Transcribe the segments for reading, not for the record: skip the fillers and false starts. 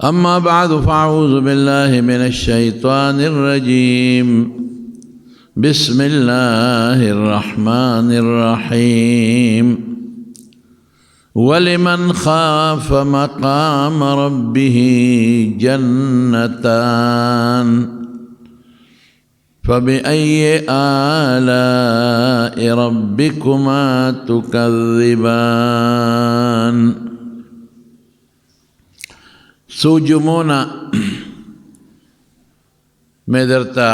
أما بعد فأعوذ بالله من الشيطان الرجيم بسم الله الرحمن الرحيم ولمن خاف مقام ربه جنتان فبأي آلاء ربكما تكذبان سوجمونا میں درتا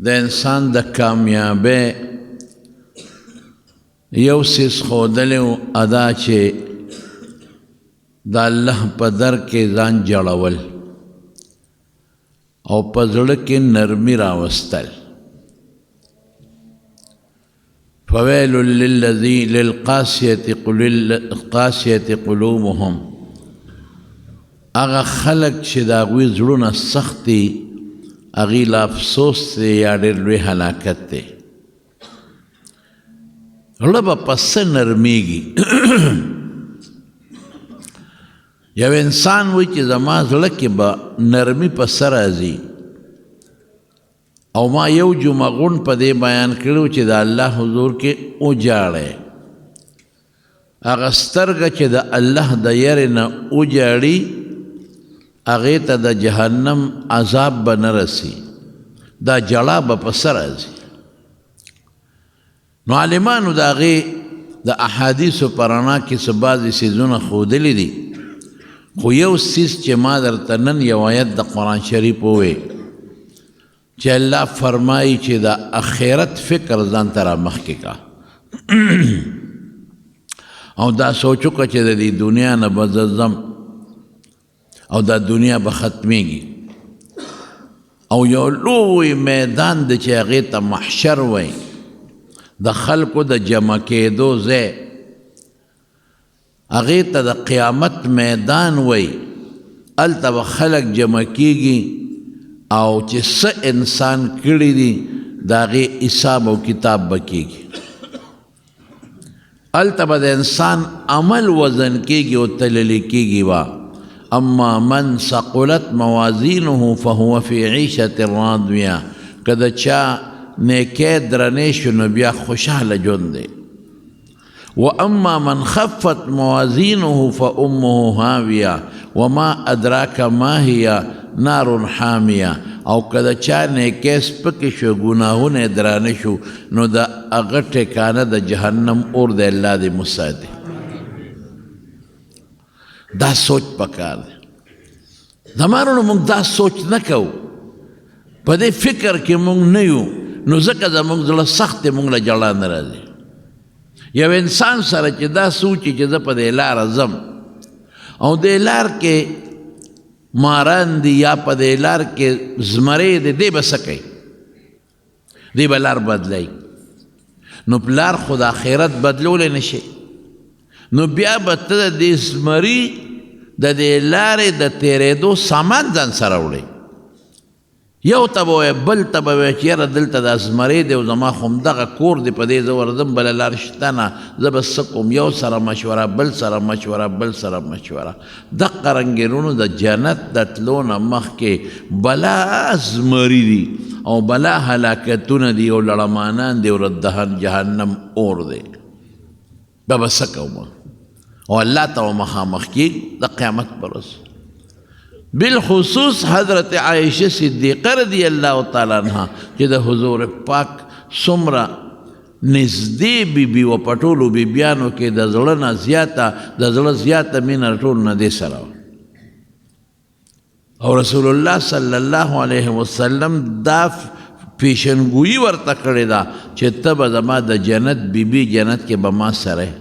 د انسان د کامیابی یو سیس خودلیو ادا چې د الله په در کې ځان جوړول او په زړه کې نرمي راوستل فویل للقاسیة قلوبهم اغا خلق چې د هغوی زړونه سخت دي هغوی له افسوس دی یا ډېر لوی هلاکت دی زړه به په څه نرمیږي یو انسان وایي چې زما زړه کې به نرمي په څه راځي او ما یو جمعه غونډ په دې بیان کړی چې د الله حضور کې وجاړی هغه سترګه چې د الله د یرې نه وجاړي هغې ته د جهنم عذاب به نه رسي دا جړا به په څه راځي نو عالمانو د هغې د احادیثو په رڼا کې څه بعضې څیزونه ښودلي دي خو یو څیز چې ما درته نن یو آیت د قرآن شریف ووی چې الله فرمایي چې د آخرت فکر ځان ته رامخکې کا او دا سوچ وکړه چې د دې دنیا نه به زه ځم او دا دنیا به ختمیږي او یو لوی میدان دی چې هغې ته محشر وایي د خلکو د جمع کېدو ځای هغې ته د قیامت میدان وایي هلته به خلک جمع کېږي او چې څه انسان کړي دي د هغې حساب او کتاب به کېږي هلته به د انسان عمل وزن کېږي او تللی کېږي به اما من ثقلت موازینه فهو فی عیشة راضیه که د چا نیکی درنې شو نو بیا خوشحاله ژوند دی و اما من خفت موازینه فامه هاویه وما ادراک ما هي نار حامیه او که د چا نیکی سپکې شو ګناهونه یې درانه شو نو د هغه ټکانه د جهنم اور دی الله دې مساعدې دا سوچ پکار دی زمانو نو موږ دا سوچ نه کوو په دې فکر کې موږ نه یو نو ځکه زموږ زړه سخت دی موږ له ژړا نه راځي یو انسان سره چې دا سوچي چې زه په دې لاره ځم او دې لار کې ماران دي یا په دې لار کې زمرې دي دی به څه کوي دی به لار بدلوي نو پلار خو د آخرت بدلولی نه شي نو بیا به ته د دې زمري د دې لارې د تېرېدو سامان ځان سره وړئ یو ته به وایي بل ته به وایي چې یاره دلته دا زمری دی او زما خو همدغه کور دی په دې زه ورځم بله لار شته نه زه به څه کوم یو سره مشوره بل سره مشوره بل سره مشوره دقه رنګینونو د جنت د تلو نه مخکې بلا زمري دي او بلا هلاکتونه دي او لړمانان دي او ردهن جهنم اور دی دا به څه کوم او الله ته مخامخ کېږي د قیامت پر ورځ بالخصوص حضرت عائشہ صدیقہ رضی اللہ تعالیٰ عنہ چې د حضور پاک څومره نږدې بیبي و په ټولو بیبیانو کې د زړه نه زیاته د زړه زیاته مینه ټول نه دې سره او رسول الله صلی الله علیه وسلم دا پیشنګویي ورته کړې ده چې ته به زما د جنت بیبي جنت کې به ما سره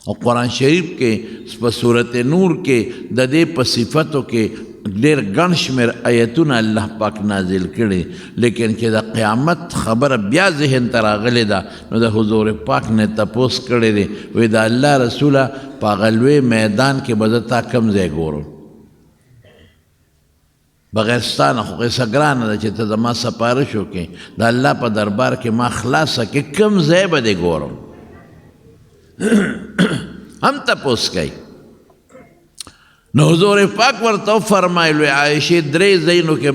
او قرآن شریف کې په صورت نور کې د دې په صفتو کې ډېر ګڼ شمېر آیتونه الله پاک نازل کړي لیکن چې د قیامت خبره بیا ذهن ته راغلې ده نو د حضور پاک نه تپوس کړی دی وایي د الله رسوله په هغه لوی میدان کې به زه تا کوم ځای ګورم بغیر ستا نه خو قصه ګرانه ده چې ته زما سپارش وکړې د الله په دربار کې ما خلاصه کې کوم ځای به دې ګورم هم تپوس کوي نو حضور پاک ورته فرمایلو عایشې درې ځایونو کې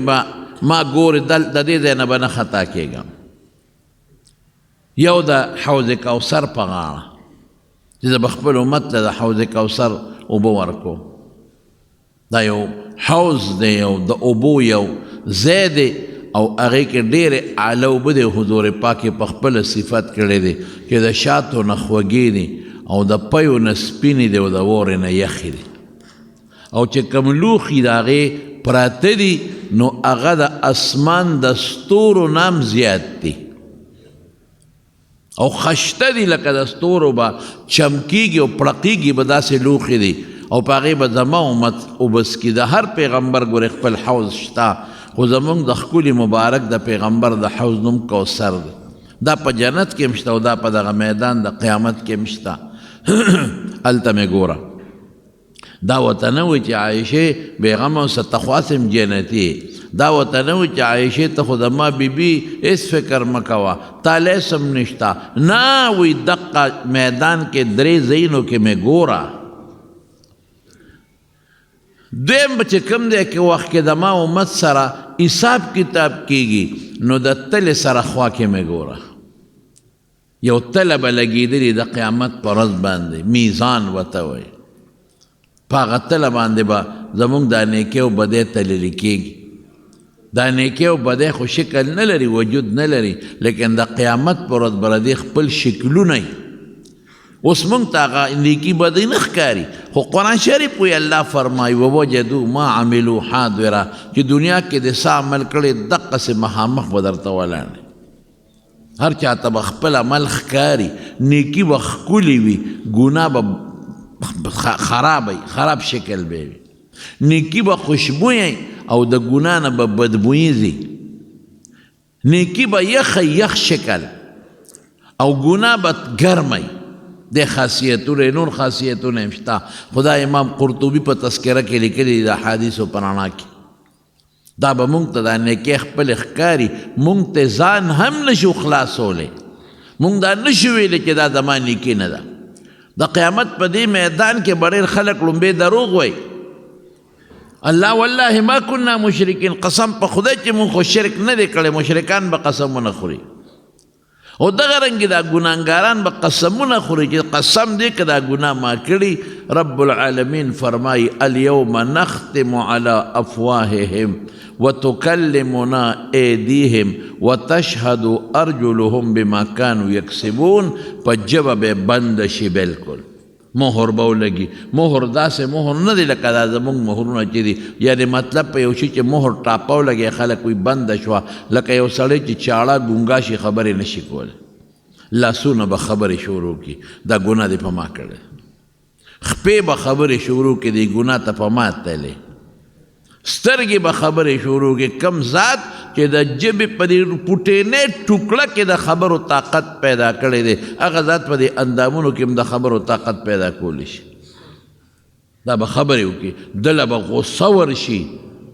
ما ګورې د دې ځای نه به نه خطا کېږم. یو د حوض کوثر په غاړه چې زه به خپل امت ته د حوض کوثر اوبه ورکوم. دا یو حوض دی، یو د اوبو یو ځای دی او هغې کې ډېرې اعلی اوبه دی. حضور پاک په خپله صفت کړی دی چې د شاتو نه خوږې دي او د پیو نه سپینې دي او د واورې نه یخې دي. او چې کوم لوښي د هغې پراته دي نو هغه د اسمان د ستورو نام زیات دي او خشته دي، لکه د ستورو به چمکیږي او پړقیږي به داسې لوښي دي او په هغې به زما امت اوبه څکي. د هر پیغمبر ګورې خپل حوض شته، خو زمونږ د ښکلي مبارک د پیغمبر د حوض نوم کوثر دی. دا په جنت کې هم شته او دا په دغه میدان د قیامت کې هم شته. هلته مې ګوره، دا ورته نه وایي چې عایشې بېغمه اوسه ته خو هسې جنتي یې. دا ورته نه وایي چې عایشې ته خو زما بیبي هېڅ فکر مه کوه، تا لیس هم نشته. نه وایي دقه میدان کې درې ځایونو کې مې ګوره. دویم به چې کوم دی که وخت کې زما امت سره حساب کتاب کېږي نو د تلې سره خوا کې مې ګوره. یو تله به لګېدلې د قیامت په ورځ باندې، میزان ورته وایي. په هغه تله باندې به زمونږ دا نیکۍ او بدۍ تللی کېږي. دا نیکۍ او بدۍ خو شکل نه لري، وجود نه لري، لیکن د قیامت په ورځ به د دې خپل شکلونه وي. اوس مونږ ته هغه نیکي بدۍ نه ښکاري، خو قرآن شریف وایي الله فرمایي ووجدوا ما عملوا حاضره، چې دنیا کې د څه عمل کړی دقسې مخامخ به درته ولاړ دی. هر چا ته به خپل عمل ښکاري، نیکي به ښکلې وي، ګناه به خراب وي، خراب شکل به وي. نیکي به خوشبویه او د ګناه نه به بدبویي ځي. نیکي به یخ شکل او ګناه به ګرمه د خاصیتونه، نور خاصیتونه هم شته. خدا امام قرطبي په تذکره کې لیکلي د احادیثو په رڼا کې دا به مونږ ته دا نیکۍ خپل ښکاري، مونږ ته ځان هم نشو خلاصولی، مونږ دا نشو ویلی چې دا زما نیکي نه ده. د قیامت په دې میدان کې به ډېر خلک لومبې دروغ وایي، الله والله ما كنا مشرکین، قسم په خدای چې مونږ خو شرک نه دی کړی. مشرکان به قسمونه خوري او دغه رنګې دا ګناهګاران به قسمونه خوري چې قسم دی که دا ګناه ما کړي. رب العالمین فرمایي الیوم نختم علی افواههم وتکلمنا ایدیهم وتشهد ارجلهم بما كانوا یکسبون. په ژبه به بند شي، بلکل مهر به ولګي. مهر داسې مهر نه دی لکه دا زمونږ مهرونه چې دي، یعنې مطلب په یو شي چې مهر ټاپه ولګي خلک وي بنده شوه، لکه یو سړی چې چاړه ګونګا شي خبرې نه شي کولی، لاسونه به خبرې شروع کړي دا ګناه دې په ما کړی، خپې به خبرې شروع کړي دې ګناه ته په ما تللی، سترګې به خبرې شروع کړي. کم ذات چې د ژبې په دې پوټینۍ ټوکړه کې د خبرو طاقت پیدا کړی دی، هغه ذات په دې اندامونو کې هم د خبرو طاقت پیدا کولی شي. دا به خبرې وکړي، دله به غصه ورشي،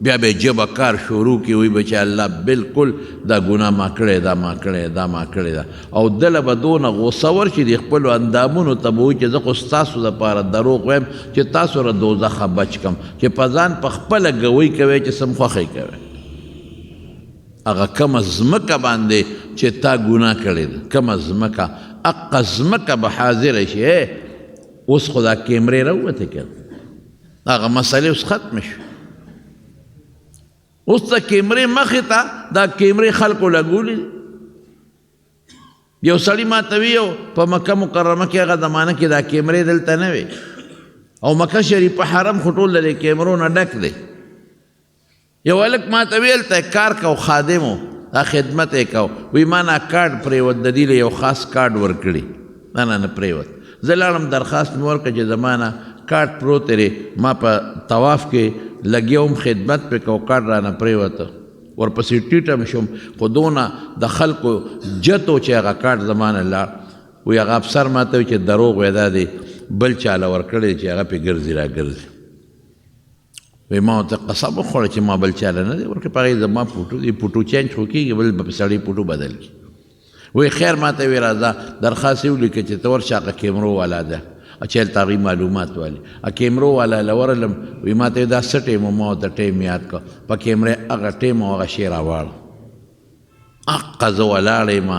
بیا به ژبه کار شروع کړي، وایي به چې الله بلکل دا ګناه ما کړی، دا ما کړی، دا ما کړی ده. او دله به دونه غصه ورشي د خپلو اندامونو ته به وایي چې زه خو ستاسو دپاره دروغ وایم چې تاسو را دوزخه بچ کړم، چې په ځان په خپله ګوۍ کوئ چې سم خوښۍ کوئ. هغه کومه ځمکه باندې چې تا ګناه کړې ده، کومه ځمکه، هغه ځمکه به حاضره شي. اوس خو دا کیمرې راووتې که هغه مسئلې اوس ختمې شو. اوس د کیمرې مخې ته دا کیمرې خلکو لګولي. یو سړي ما ته وی په مکه مکرمه کې هغه زمانه کې دا کیمرې دلته نه وي او مکه شریف حرم خو ټول د کیمرو نه ډک دی. یو هلک ما ته ویل ته کار کو، خادم و، دا خدمت یې کو، وی ما نه کارډ پرېوت، د دې له یو خاص کارډ ورکړي. نه پرېوت. زه لاړم درخواست مې ورکړه چې زما نه کارډ پروت دی، ما په طواف کې لګیا وم، خدمت پې کو، کارډ رانه پرېوته. ورپسې ټیټم شوم، خو دونه د خلکو جت و چې هغه کارډ زما نه لاړ. وی هغه افسر ما ته وی چې دروغ وی دا دی بل چاله ورکړی چې هغه پې ګرځي را ګرځي. وی ما ورته قسم وخوړه چې ما بل چاله نه دی ورکړی، په هغې زما پوټو دی، پوټو چینج خو کېږي، بل به سړی پوټو بدل کړي. وی خیر ما ته وی راځه درخواست یې ولیکه چې ته ورشه هغه کیمرو والا ده. چېرته هغوی معلومات والي کیمرو والا لورلم وایي ما ته دا څه ټیم و ما ورته ټیم یاد کړ په کیمرې هغه ټیم او هغه شی راواړه حقه زه ولاړ یم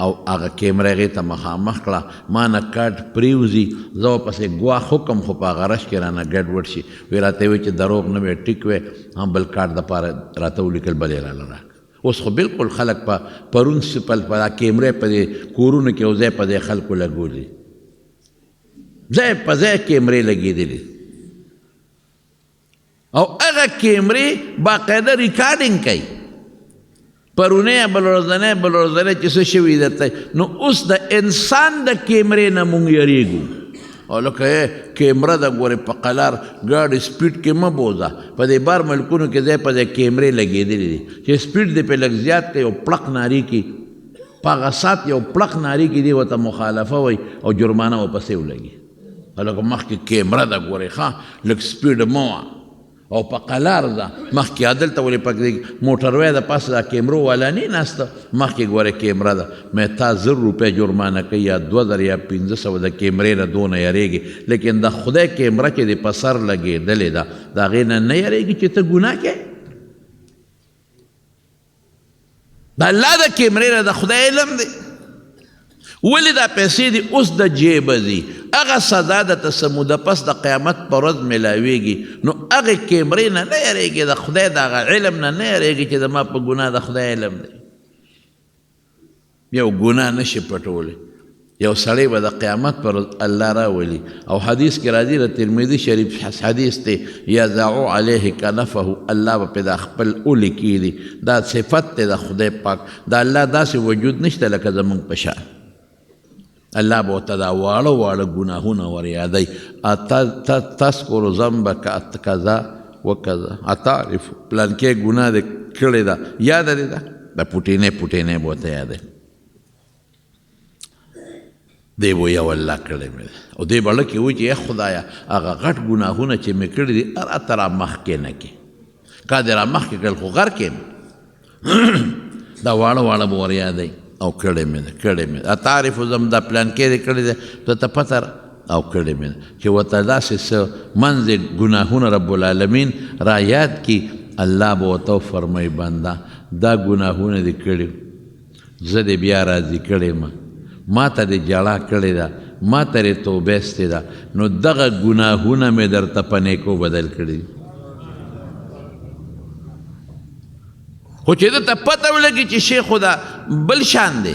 او هغه کیمره هغې ته مخامخ کړه ما نه کاټ پریوځي زه ورپسې ګواښ وکړم خو په هغه رش کې رانه ګډوډ شي وی راته وایي چې دروغ نه وی ټیک وی هم بل کاټ دپاره راته ولیکل بل یې راله راکړه اوس خو بالکل خلک په پرون په دا کیمرې په دې کورونو کې او ځای په ځای خلکو لګولي ځای په ځای کیمرې لګېدلي او هغه کیمرې باقاعده ریکارډینګ کوي پرونه بل ورځنی چې څه شوي درته نو اوس د انسان د کیمرې نه مونږ یریږو او لکه کیمره د ګورې په قلار ګاډي سپیډ کې مه بوځه په دې بار ملکونو کې ځای په ځای کیمرې لګېدلې دي چې سپیډ دې پې لږ زیات کوي او پړق ناري کړي په هغه سات یو پړق ناري کړي دې ورته مخالفه وایي او جرمانه ورپسې ولګي هلکه مخکې کیمره ده ګورې ښه لږ سپیډ مه وه او په قلار ده مخکې عدلته ولې په موټروی د پاسه دا کیمرو والا نه ناسته مخکې ګوره کیمره ده مې تا 1000 روپۍ جرمانه کوي یا 2000 یا 1500 د کیمرې نه دونه یریږي لیکن د خدای کیمره چې د په سر لګېدلې ده د هغې نه یریږي چې ته ګناه کوې د الله د کیمرې نه د خدای علم دی ولې دا پیسې دي اوس د جیبه ځي هغه سزا درته څه موده پس د قیامت په ورځ میلاویږي نو هغې کیمرې نه یریږي د خدای د هغه علم نه یریږي چې زما په ګناه د خدای علم دی یو ګناه نشي پټولی یو سړی به د قیامت پر الله راولي او حدیث کې راځي د ترمذي شریف حدیث دی یضع علیه کنفه الله به پې دا خپل اولی کیدي دا صفت دی د خدای پاک د الله داسې وجود نشته لکه زمونږ په شان الله به ورته دا واړه واړه ګناهونه ور یادوي تذکر ذنبک کذا وکذا اتعرف پلانکې ګناه دې کړې ده یاده دې ده د پوټینې به ورته یادوي دی به یو الله کړی مې ده او دی به لکې وایي چې ای خدایه هغه غټ ګناهونه چې مې کړي دي راته را مخکې نه کې کا دې را مخکې کړل خو غر کې دا واړه واړه به ور یادوي او کړی مې ده تعریف زم دا پلان کې دې کړی دی ته پته او کړی مې ده چې ورته داسې څه منځ ګناهونه رب العالمین را یاد کړي الله به ورته فرمایي بنده دا ګناهونه دې کړي زه دې بیا راضي کړی ما ته دې جړا کړې ده ما ته دې توبه ایستې ده نو دغه ګناهونه مې درته په نیکو بدل کړي خو چې دته پته ولګي چې شیخ خو دا بل شان دی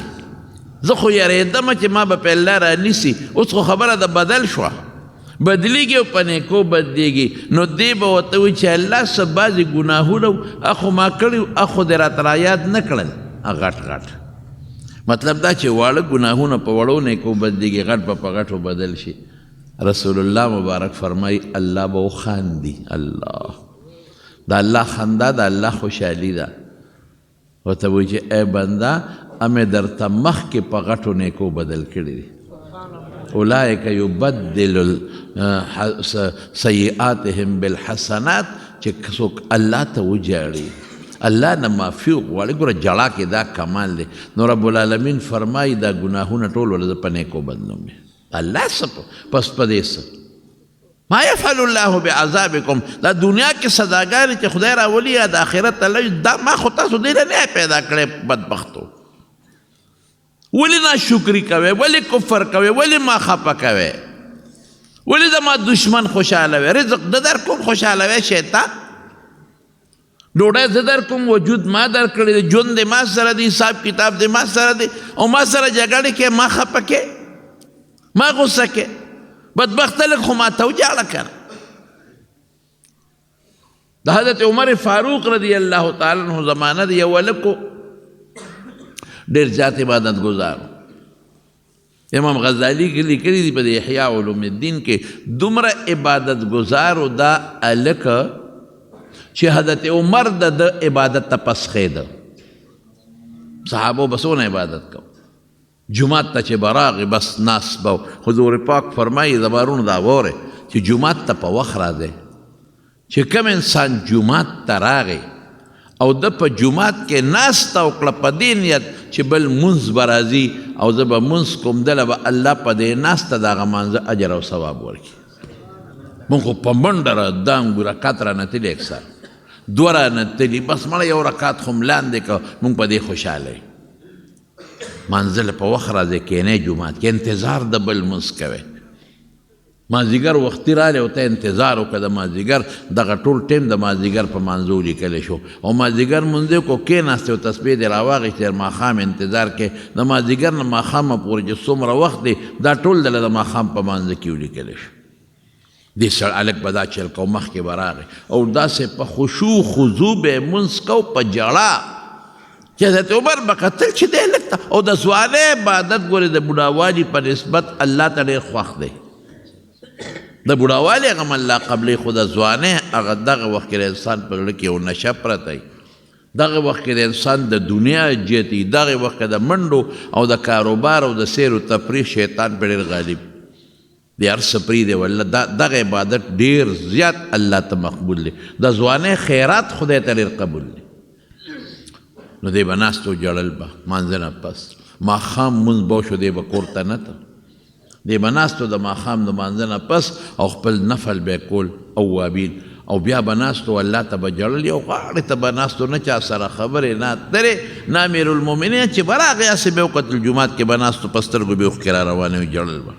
زه خو یارېدمه چې ما به په الله رانیسي اوس خو خبره د بدل شوه بدلیږي او په نیکو بدلیږي نو دی به ورته وایي چې الله څه بعضې ګناهونه اخو ما کړي اخو دې راته رایاد نه کړل غټ مطلب دا چې واړه ګناهونه په وړو نیکو بدلیږي غټ به په غټو بدل شي رسول الله مبارک فرمایي الله به وخاندي الله دا الله خندا د الله خوشحالي ده ورته وایي چې ای بنده امې درته مخکې په غټو نیکو بدل کړي دي اولئک یبدل سیئاتهم بالحسنات چې څوک الله ته وجاړي الله نه معافي وغواړي ګوره جړا کې دا کمال دی نو رب العالمین فرمایي دا ګناهونه ټول ولې زه په نیکو بدلوم الله څه پس په دې څه ما يفعل الله بعذابكم دا دنیا کې سزاګانې چې خدای راولي یا د آخرت الله دا ما خو تاسو دې نه پیدا کړی بدبختو ولې ناشکري کوئ ولې کفر کوئ ولې ما خفه کوئ ولې زما دشمن خوشحاله وي رزق د در کوم خوشحاله وي شیطان ډوډۍ زه در کوم وجود ما در کړی دی ژوند دی ما سره دی حساب کتاب دی ما سره دی او ما سره جګړې کې ما خفه کې ما غصه کې بدبخته لږ خو ما ته وجاړه کنه د حضرت عمر فاروق رضی الله تعالی عنہ زمانه دی یو هلک ډېر زیات عبادت ګزار امام غزالی لیکلي دي په احیاء علوم الدین کې دومره عبادت ګزارو دا هلک چې حضرت عمر د عبادت ته پسخېده صحابو بسونه عبادت کو جمعات ته چې براغې بس ناس به حضور پاک فرمایي زبارونه دا وره چې جمعات ته په وخت راځي چې کوم انسان جمعات ته راغی او د په جومات کې ناسته وکړه په دې نیت چې بل مونځ به راځي او زه به مونځ کوم دله به الله په دې ناسته د هغه مانځه اجر او ثواب ورکړي. مونږ خو په منډه را دانګو رکات رانتلي اکثر 2 رانتلي بس مړه یو رکات خو م لاندې که مونږ په دې خوشحاله یو. مانځه په وخت راځئ کښېنئ جومات کې انتظار د بل مونځ کوئ. مازدیګر وختي رالی او ته انتظار وکړه د مازدیګر دغه ټول ټیم د مازدیګر په مانځو لیکلی شو او مازدیګر مونځ دی کو کېناستې او تسبیح دې راواغېستې تر ماښام انتظار کې د مازدیګر نه ماښامه پورې چې څومره وخت دی دا ټول دله د ماښام په مانځه کې ولیکلی شو. دې سړ هلک به دا چل کو مخکې به راغی او داسې په خشوع خضوع به یې مونځ کو په ژړا چې حضرت عمر به کتل چې دی هلک ته او د ځوانۍ عبادت ګورې د بوډاوالي په نسبت الله ته ډېر خوښ دی. د بوډاوالي هغه الله قبلې خو د ځوانۍ هغه دغه وخت کې د انسان په زړه کې یو نشه پرته وي دغه وخت کې د انسان د دنیا جیت وي دغه وخت کې د منډو او د کاروبار او د سیر و تفریح شیطان پرې ډېر غالب دی هر څه پرېږدي والله دغه عبادت ډېر زیات الله ته مقبول دی. د ځوانۍ خیرات خدای ته ډېر قبول دی. نو دی به ناست و جړل به مانځه نه پس ماښام مونځ به وشو دی به کور ته نه ته دی به ناستو د ماښام د مانځه نه پس او خپل نفل به کول اوابین او بیا به ناستو الله ته به جړل یو غاړې ته به ناستو نه چا سره خبرې نه اترې نه امیرالمؤمنین چې به راغی هسې به یې وکتل جومات کې به ناستو په سترګو به یې اوښکې را روانې وي جړل به.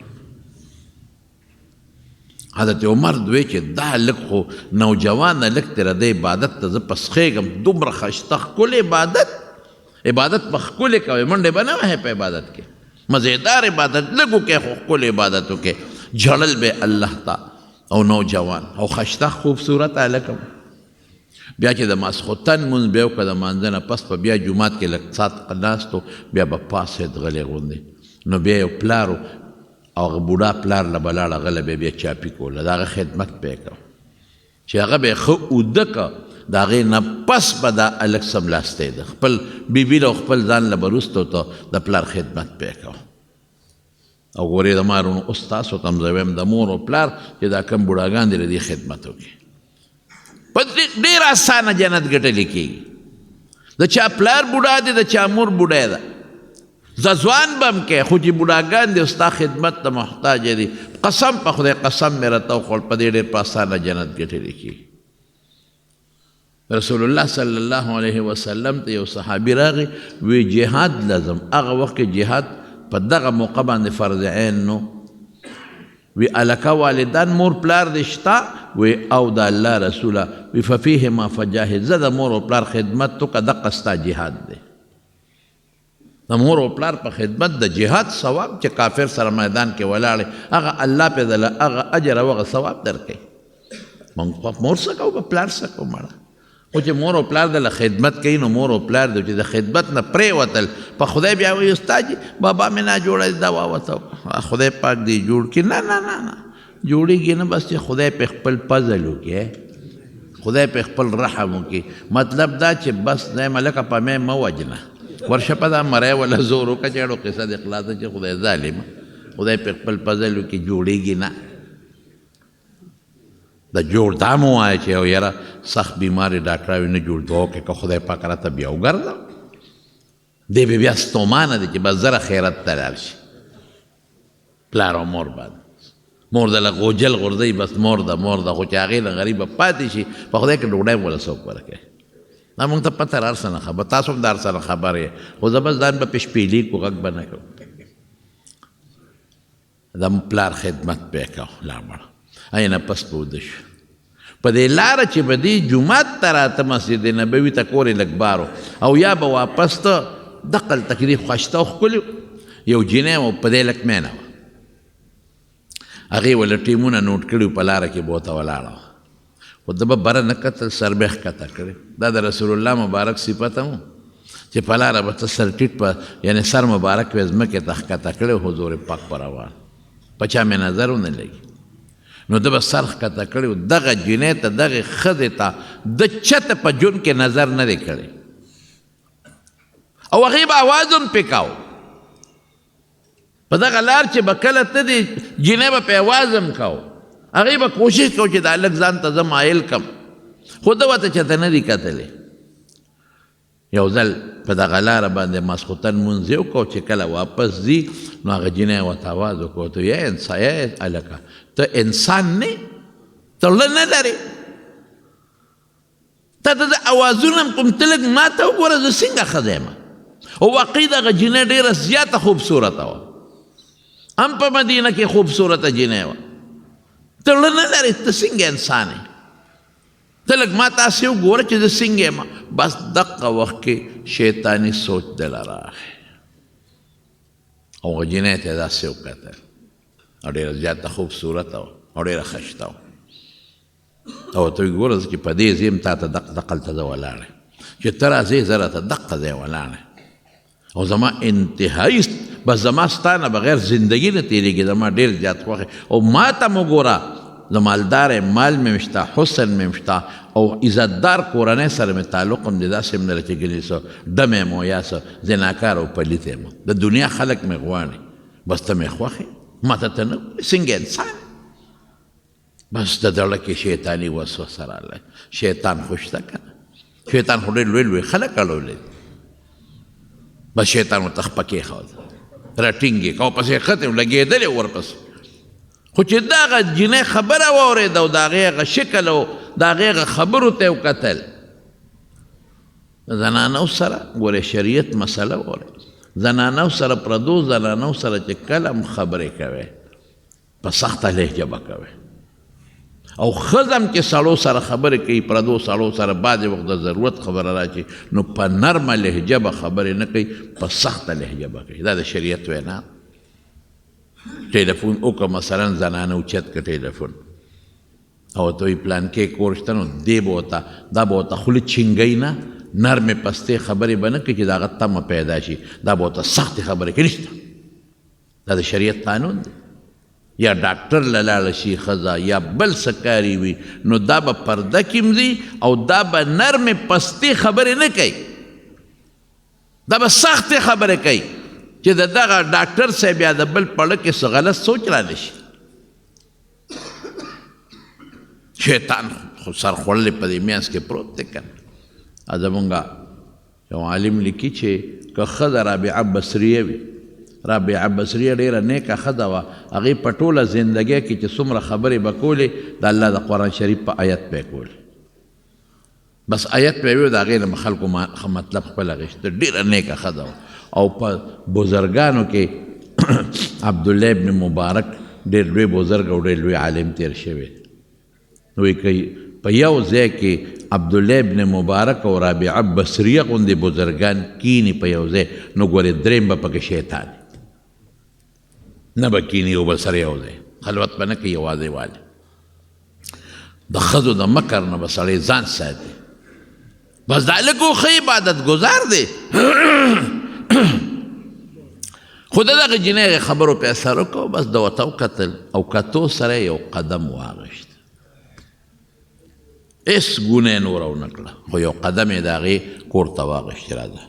حضرت عمر دوی چې دا هلک خو نوجوان هلک دی د عبادت ته زه پسخېږم دومره ښایسته ښکلی عبادت په ښکلې کوئ منډې به نه وهئ په عبادت کې مزیدار عبادت لږ وکړئ خو ښکلی عبادت وکړئ جړل به الله ته او نوجوان او ښایسته خوبصورت هلک بیا چې د ماسخوتن مونځ بیا وکړه د مانځه نه پس به بیا جومات کې لږ ساعت ناست و بیا به پاڅېد غلی غوندې نو بیا یو پلار او هغه بوډا پلار له به لاړه غله به بیا چاپي کوله د هغه خدمت به یې کوه چې هغه به یې ښه اوده که د هغې نه پس به دا هلک سملاستی ده خپل بیبي له خپل ځان له به وروسته ته د پلار خدمت به یې کوه. او ګورې د مارونو اوس تاسو ته هم زه وایم د مور او پلار چې دا کم بوډاګان دي د دې خدمت وکړي په ډېر اسانه جنت ګټلی کېږي. د چا پلار بوډا دی د چا مور بوډۍ ده ځوان به هم کوې خو چې بوډاګان دي ستا خدمت ته محتاج دي قسم په خدای قسم مې راته وخوړ په دې ډېر په اسانه جنت ګټلی کېږي. رسول الله صلی الله علیه وسلم ته یو صحابي راغی وی جهاد لازم هغه وخت کې جهاد په دغه موقع باندې فرض عین نو وی الکه والدان مور پلار دې شته وی او د الله رسوله وی ففیهما فجاهد زه د مور او پلار خدمت وکړه دقه ستا جهاد دی. د مور او پلار په خدمت د جهاد ثواب چې کافر سره میدان کې ولاړې هغه الله پې دله هغه اجر او هغه ثواب درکوي. موږ په مور څه کوو په پلار څه کوو مړه خو چې مور او پلار دله خدمت کوي نو مور او پلار دی چې د خدمت نه پرېوتل په خدای بیا وایي استاد جي بابا مې نه جوړه دا واوته خدای پاک دی جوړ کړي نه نه نه نه جوړېږي نه بس چې خدای په خپل فضل وکړي خدای په خپل رحم وکړي مطلب دا چې بس دی ملکه په مې مه وجنه ورشه په دا مری ولا زور وکړه چې اړو قصه د اخلاص چې خدای ظالم خدای په خپل فضل وکړي جوړېږي نه د جوړ دا مو وایه چې یو یاره سخت بیمارې ډاکټر وي نه جوړ دوه وکړې که خدای پاک راته بیا وګرځه دی به بیا ستومانه دی چې بس زره خیرت ته لاړ شي پلار او مور باندې مور دله غوجل غورځوي بس مور ده خو چې هغې له غریبه پاتې شي په خدای کې ډوډۍ وله څوک ورکوي دا مونږ ته پته هر څه نه خبر تاسو هم د هر څه نه خبر یې خو زه بس ځان به پې شپېلي کو غږ به نه کوم د پلار خدمت به یې کوه لاړ مړه اینه پس به وده شو په دې لاره چې به دې جومات ته راته مسجد نبوي ته کور یې لږ بارو او یا به واپس ته دقل تکلیف ښایسته او ښکلي یو جینۍ و په دې لک مینه وه هغې وله ټیمونه نوټ کړي په لاره کې بوته ولاړه وه خو ده به بره نه کتل سر به یې ښکته کړی دا د رسول الله مبارک صفت هم چې په لاره به ته سر ټیټ په یعنې سر مبارک به یې ځمکې ته ښکته کړی حضور پاک په روان په چا مې نظر ونه لګي نو ده به سر ښکته کړی دغه جینۍ ته دغې ښځې ته د چته په ژوند کې نظر نه دی کړی او هغې به اواز هم پې کاو په دغه لار چې به کله ته دې جینۍ به پې اواز هم کاو هغې به کوشش کو چې دا هلک ځان ته زه مایل کم خو ده ورته چېرته نه دي کتلی یو ځل په دغه لاره باندې ماسخوتن مونځ یې وکړو چې کله واپس ځي نو هغه جینۍ ورته آواز وکړو ورته یا انسان یا هلکه ته انسان نه ته زړه نه لرې تا ته د اوازونه هم کوم ته لږ ما ته وګوره زه څنګه ښځه یم او واقعي دغه جینۍ ډېره زیاته خوبصورته وه هم په مدینه کې خوبصورته جینۍ وه ته زړه نه لرې ته څنګه انسان یې ته لږ ما تاسې وګوره چې زه څنګه یم بس دقه وخت کې شیطاني سوچ دله راغی او هغه جینۍ ته یې داسې وکتل او ډېره زیاته خوبصورته وه او ډېره ښایسته وه او ته ویې ګوره زه چې په دې ځای یم تا ته دقلته زه ولاړ چې ته راځې زه راته دقه ځای ولاړ او زما انتهایي بس زما ستا نه بغیر زندګي نه تېرېږي زما ډېر زیات خوښ او ما ته مو ګوره زه مالدار یم مال مې شته حسن مې شته او عزتدار کورنۍ سره مې تعلق هم دی داسې هم نه ده چې ګنې څه ډم یم او یا څه زناکار او پلیت یم د دنیا خلک مې غواړي بس ته مې خوښ یې ما ته نه څنګه انسان بس د زړه کې شیطاني وسوسه راغلی شیطان خو شته که نه شیطان خو ډېر لوی لوی خلک اړولی بس شیطان ورته خپه کېښود راټینګ یې که او پسې ښتې لګېدلې ورپسې خو چې د هغه جینۍ خبره واورېده او د هغې هغه شکل او د هغې هغه خبرو ته یې وکتل زنانو سره ګورې شریعت مسله وګورې زنانو سره پردو زنانو سره چې کله هم خبرې کوې په سخته لهجه به کوې او ښځه هم چې سړو سره خبرې کوي پردو سړو سره بعضې وخت د ضرورت خبره راشي نو په نرمه لهجه به خبرې نه کوي په سخته لهجه به کوي دا د شریعت وینا ټلیفون وکړه مثلا زنانه اوچت که ټلیفون او ته وایي پلانکې کور شته نو دی به ورته دا به ورته خوله چینګی نه نرمې پستې خبرې به نه کوي چې د هغه تمه پیدا شي دا به ورته سختې خبرې کوي نشته دا د شریعت قانون دی یا ډاکټر له لاړه شي ښځه یا بل څه کاري وي نو دا به پرده کې ځي او دا به نرمې پستې خبرې نه کوي دا به سختې خبرې کوي چې د دغه ډاکټر صاحب یا د بل پړه کې څه غلط سوچ را نشي شیطان خو سر خوړلی په دې میانځ کې پروت دی که نه زمونږ یو عالم لیکي چې که ښځه رابعه بصریه وي رابعه بصریه ډېره نیکه ښځه وه هغې په ټوله زندګۍ کې چې څومره خبرې به کولې د الله د قرآن شریف په آیت به یې کولې بس آیت به یې وي د هغې نه به خلکو مطلب خپل اخېسته ډېره نیکه ښځه وه او په بزرګانو کې عبدالله ابن مبارک ډېر لوی بزرګ او ډېر لوی عالم تیر شوی نو وایي په یو ځای کې عبدالله ابن مبارک او رابعه بصریه غوندې بزرګان کینی په یو ځای نو ګورې درېیم به پکې شیطان نه به کینی یو بل سره یو ځای خلوت به نه کوي یوازې والي د ښځو د مکر نه به سړی ځان ساتي بس دا لږ ښه عبادت ګزار دی خو د دغه جینۍ خبرو پې اثر وکړو بس د ورته وکتل او کتو سره یو قدم واغېست هېڅ ګونه یې نوره ونه کړه خو یو قدم یې د هغې کور ته واغېست راځه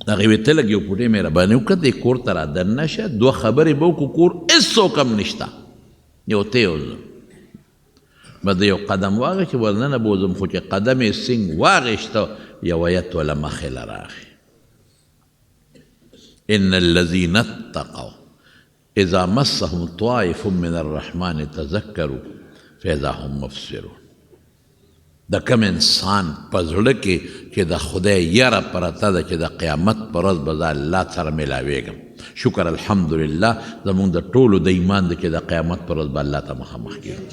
هغې ویې ته لږ یو پوټې مهرباني وکړه دې کور ته را دننه شه دوه خبرې به وکړو کور هېڅوک هم نشته یو ته یو زه به د یو قدم واغېست ورننه بوځم خو چې قدم یې سینګ واغېسته یو آیت وله مخې له راغی ان الذين اتقوا اذا مسهم طائف من الرحمن تذكروا فاذا هم مبصرون د کوم انسان په زړه کې چې د خدای یره پرته ده چې د قیامت په ورځ به زه الله سره میلاویږم شکر الحمدلله زمونږ د ټولو د ایمان ده چې د قیامت په ورځ به الله ته مخامخ کېږو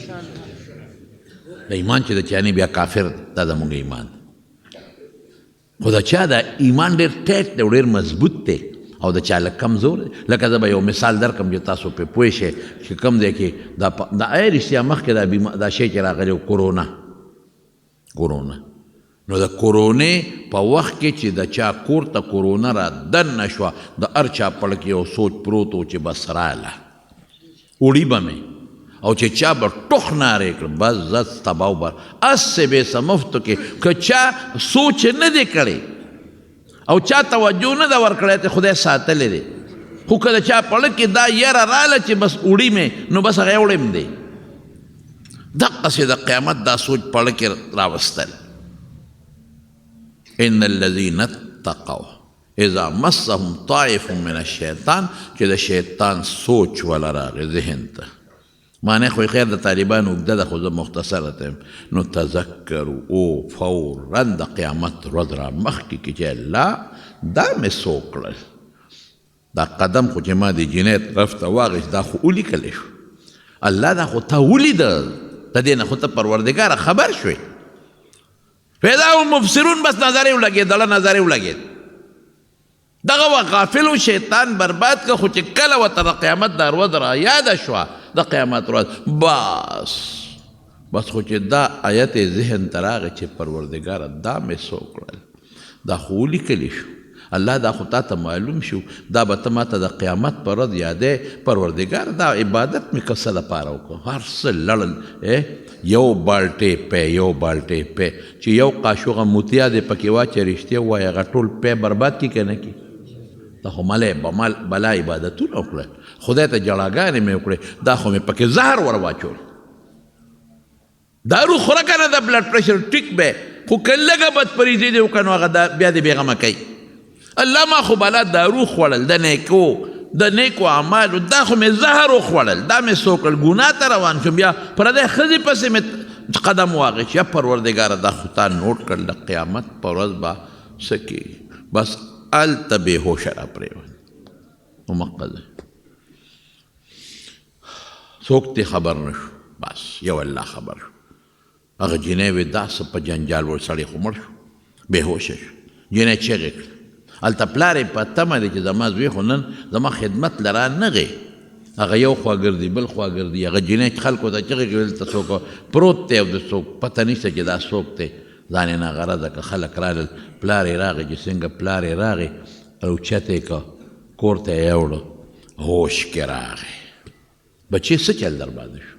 د ایمان چې د چانې بیا کافر دا زمونږ ایمان خو د چا د ایمان ډېر ټیټ دی او ډېر مضبوط دی او د چا لږ کمزور دی لکه زه به یو مثال درکړم چې تاسو پې پوه شئ چې کوم دی کې دا رښتیا مخکې دا شی چې راغلی و کرونا نو د کرونې په وخت کې چې د چا کور ته کرونا را دننه شوه د هر چا پړ کې یو سوچ پروت و چې بس راله وړي به مې او چې چا به ټوخ نارې کړ بس زه تباو به هسې بې څه مفتو کې که چا سوچ نه دی کړی او چا توجه نه ده ورکړی ته خدای ساتلی دی خو که د چا پړه کې دا یره راله چې بس وړي مې نو بس هغه وړی م دی دقسې د قیامت دا سوچ پړه کې راوستل ان الذين اتقوا اذا مسهم طائف من الشیطان چې د شیطان سوچ ولا راغی ذهن ته معنی خو خیر د طالبانو اوږده ده خو زه مختصره ته نو تذکروا او فورا د قیامت ورځ را مخکې کې چې الله دا مې څو کړل دا قدم خو چې ما د جنۍ طرف ته واغېست دا خو ولیکلی شو الله دا خو تا ولیده د دې نه خو ته پروردګاره خبر شوې فاذا هم مبصرون بس نظر یې ولګېدله نظر یې ولګېد دغه و غافل و شیطان برباد که خو چې کله ورته د قیامت دا ورځ را یاده شوه د قیامت ورځ بس خو چې دا آیت ذهن ته راغی چې پروردګاره دا مې څو کړل دا خو ولیکلی شو الله دا خو تا ته معلوم شو دا به ته ماته د قیامت په ورځ یادې پروردګار دا عبادت مې که څه لپاره وکړو هر څه لړل یو بالټې پی یو بالټې پی چې یو قاشوغه موتیا دې پکې واچې رښتیا ووایه هغه ټول پی برباد کړي که نه کړي دا خو بلا عبادتونه وکړه خدای ته جړاګانې مې وکړې دا خو مې پکې زهر ور واچول دارو خوره که نه د بلډ پریشر ټیک به خو که لږه بدپریزي دې وکړه نو هغه بیا دې بېغمه کوي الله ما خو بلا دارو خوړل د نیکو اعمالو دا خو مې زهر وخوړل دا مې څو کړل ګناه ته روان شوم بیا پردی ښځې پسې مې قدم واغېست یا پروردګاره دا خو تا نوټ کړل د قیامت په ورځ به څه کېږي بس هلته بېهوشه را پرېوت نو مقصد څوک ته خبر نه شو بس یو الله خبر شو هغه جنۍ وې دا څه په جنجال ور سړی خو مړ شو بېهوشه شو جنۍ چغې کړه هلته پلار یې په تمه دی چې زما زوی خو نن زما خدمت له را نغی هغه یو خوا ګرځي بل خوا ګرځي هغه جنۍ خلکو ته چغې کړې دلته څوک پروت دی او د څوک پته نشته چې دا څوک دی ځان یې ناغرضه که خلک رالل پلار یې راغی چې څنګه پلار یې راغی اوچت یې که کور ته یې یوړو هوش کې راغی بچې څه چل در باندې شو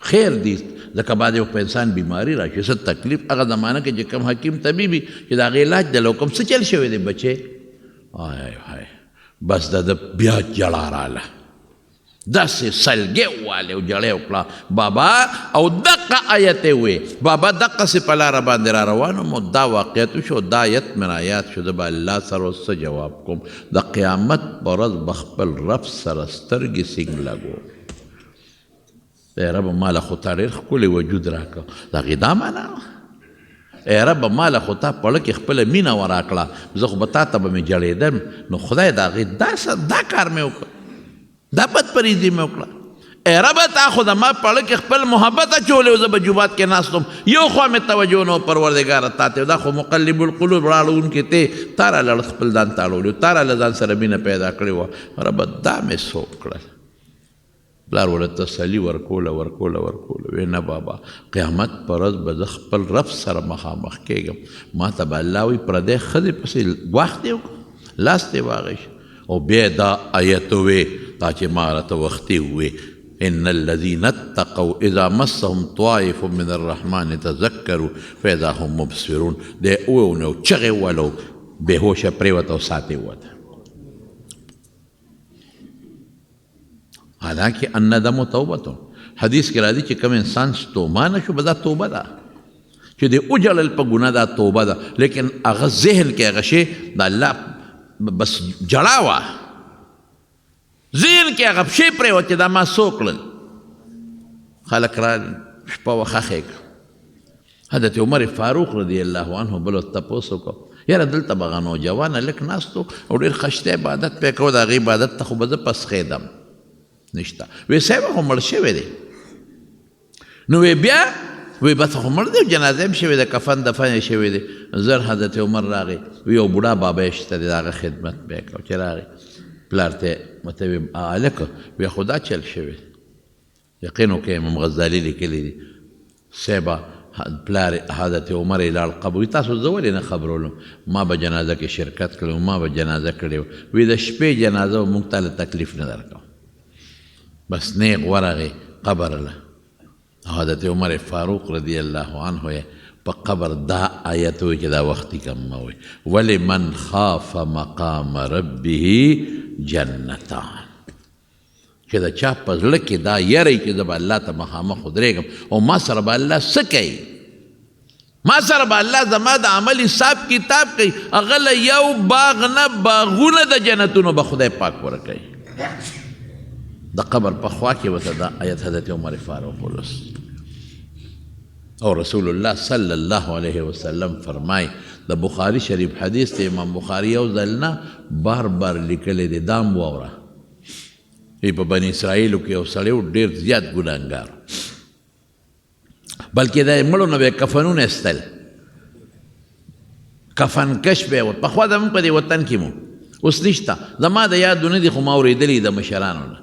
خیر دی ځکه بعد یو په انسان بیماری راشي څه تکلیف هغه زمانه کې چې کوم حکیم طبیبي چې د هغې علاج دی لو کوم څه چل شوی دی بچې هاي بس د بیا جړه راله داسې سلګې ووالې او جړې وکړه بابا او دقه آیت یې وې بابا دقسې په لاره باندې را روان وم دا واقعیت وشو دا آیت مې رایاد شو زه به الله سره اوس څه جواب کوم د قیامت په ورځ به خپل رب سره سترګې سینګ لګو ای رب ماله خو تا ډېر ښکلی وجود راکړه د هغې دا معنا ای رب ماله خو تا په زړه کې خپله مینه وراکړه زه خو به تا ته به مې جړېدم نو خدای د هغې دا کار مې وکړه دا بدپریزي مې وکړه ای رب تا خو د ما په زړه کې خپل محبت اچولی و زه به جومات کې ناست وم یو خوا مې توجه نه و پروردګاره تا ته دا خو مقلب القلوب راړونکې ته تا را لړ خپل ځان ته اړولي تا را له ځان سره مینه پیدا کړې وه ربه دا مې څه وکړل پلار ورته تسلي ورکوله وی نه بابا قیامت پر ورځ به زه خپل رب سره مخامخ کېږم ما ته به الله وایي پردی ښځې پسې ګواښ دې وکړه لاس دې واغېست او بیا دا آیت وې دا چې ما راته وختي ووې ان الذين اتقوا اذا مسهم طائف من الرحمن تذكروا فاذا هم مبصرون دې ووې نو چغې ولو بېهوشه پرېوته او ساتې ووته حالانکه الندم توبه حدیث کې راځي چې کوم انسان ستومانه شو به دا توبه ده چې دې وجړل په ګناه دا توبه ده لیکن هغه ذهن کې هغه شی د الله بس جړه وه ذهن کې هغه شی پرېوت چې دا ما څو کړل خلک را شپه وخښې کړه حضرت عمر فاروق رضی الله عنه بل ورته تپوس وکړو یاره دلته به هغه نوجوانه لږ ناست و او ډېر خشته عبادت پې کوو د هغې عبادت ته خو به زه پسخېدم نشته وی صاحب خو مړ شوی دی نو وی بیا وی بس خو مړ دی جنازه هم شوی دی کفن دفن یې شوی دی زر حضرت عمر راغی وی یو بوډا بابا یې شته دی د هغه خدمت به یې کو چې راغی پلار ته ورته وی هلکه وی خو دا چل شوی یقین وکړئ امام غزالي لیکلی دی صاحبه پلار حضرت عمر یې لاړ قبر وی تاسو زه ولې نه خبرولم ما به جنازه کې شرکت کړی ما به جنازه کړې وی د شپې جنازه و موږ ته تکلیف نه درکوم بس نیغ ورغی قبر له حضرت عمر فاروق رضی الله عنه په قبر دا آیت وی چې دا وختي کم وی ولمن خاف مقام ربه جنتان چې دا چا په زړه کې دا یری چې زه به الله ته مخامخ ودرېږم او ما سره به الله څه کوي ما سره به الله زما د عمل حساب کتاب کوي هغه له یو باغ نه باغونه د جنتونو به خدای پاک ورکوي د قبر په خوا کې ورته دا آیت حضرت عمر فاروق ولوست او رسول الله صلی الله علیه وسلم فرمای د بخاری شریف حدیث ته امام بخاری یو ځل نه بار بار لیکلی دی دام واوره په بني اسرائیلو کې یو سړی و ډېر زیات ګناهګار بلکې د مړو نه به یې کفنونه ایستل کفن کش به یې پخوا زموږ په دې وطن کې مو اوس نشته زما د یادو نه دي خو ما اورېدلي د مشرانو نه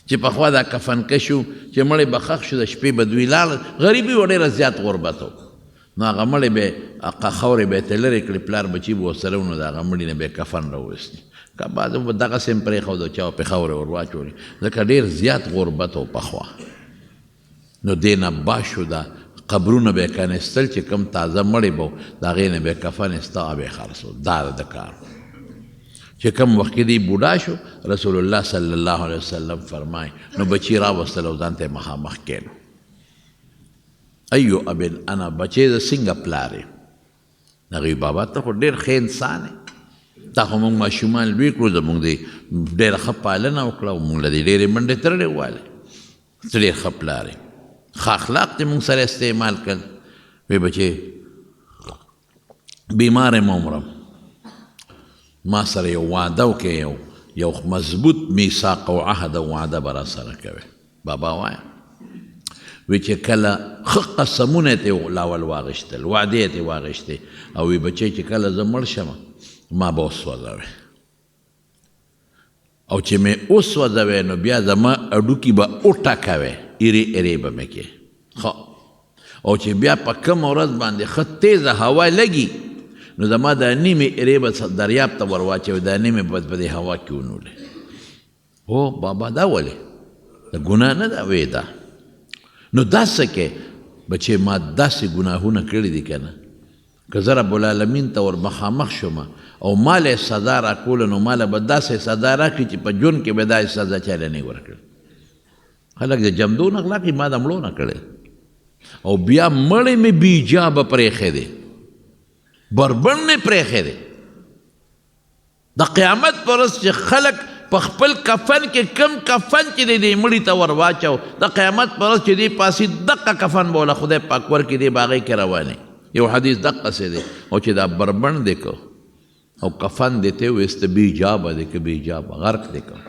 چې پخوا دا کفن کش و چې مړی به ښخ شو د شپې به دوی لاړل غریبي و ډېره زیات غربت و نو هغه مړی به خاورې به یې ترې لرې کړې پلار بچي به ورسره و نو د هغه مړي نه به یې کفن راوویست که بعض به دغسې هم پرېښود چا به پې خاورې ور واچولې ځکه ډېر زیات غربت و پخوا نو دې نه باشو دا قبرونه به یې کنیستل چې کوم تازه مړی به و د هغې نه به یې کفن ایسته هغه به یې خرڅو دا د کار چې کوم وخت کې دی بوډا شو رسول الله صلی الله علیه وسلم فرمای نو بچی راوستل او ځان ته مخامخ کېنو ایو ابن انا بچی د څنګه پلار یې هغې بابا ته خو ډېر ښه انسان یې تا خو موږ ماشومان لوی کړو زموږ د ډېره ښه پالنه وکړه او موږ له دې ډېرې منډې ترړې والې ته ډېر ښه پلار یې ښه اخلاق دې موږ سره استعمال کړل وی بچې بیمار یم عمرم ما سره یو وعده وکړې یو مضبوط میثاق او عهد او وعده به را سره کوې بابا وایه وی چې کله ښه قسمونه یې ترې لاول واغېشتل وعدې یې ترې واغېشتې او وی بچی چې کله زه مړ شم ما به وسوځوې او چې مې وسوځوې نو بیا زما هډوکي به وټکوې ایرې ایرې به مې کې ښه او چې بیا په کومه ورځ باندې ښه تیزه هوا لګي نو زما دا نیمې ایرې به دریاب ته ور واچوې دا نیمې به په دې هوا کې ونولې هو بابا دا ولې د ګناه نه ده وې دا نو داسې کې بچې ما داسې ګناهونه کړي دي که نه که زه رب العالمین ته ور مخامخ شوم او ما له سزا راکوله نو ما له به داسې سزا راکړي چې په ژوند کې به داسې سزا چاله نه ورکړي خلک د جمدو نه غلا کوي ما د مړو نه کړی او بیا مړی مې بیجابه پرېښی دی بربڼ مې پرېښی دی د قیامت پر ورځ چې خلک په خپل کفن کې کم کفن چې دی دې مړي ته ور واچو د قیامت پر ورځ چې دی پاسې دقه کفن به وله خدای پاک ورکړي دی به هغې کې روانې یو حدیث دقسې دی او چې دا بربڼ دی که او کفن دی ته ویسته بیجابه دی که بیجابه غرق دی که